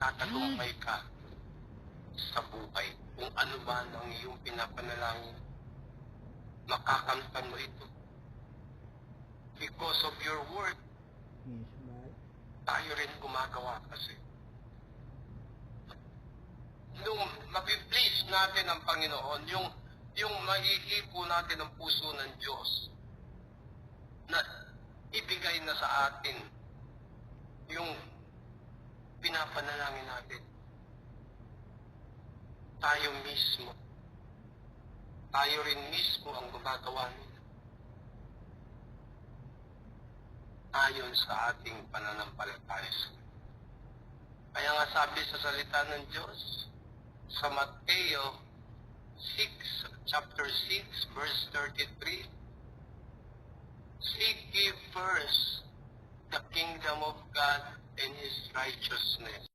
tatagumpay ka sa buhay. Kung ano man ang iyong pinapanalangin, makakamtan mo ito. Because of your word, tayo rin gumagawa kasi. Nung mapiplease natin ang Panginoon, yung maihipo natin ang puso ng Diyos na ibigay na sa atin yung pinapanalangin natin. Tayo rin mismo ang gumagawa nila. Ayon sa ating pananampalataya. Kaya nga sabi sa salita ng Diyos, sa Mateo chapter 6, verse 33, seek ye first the kingdom of God and His righteousness,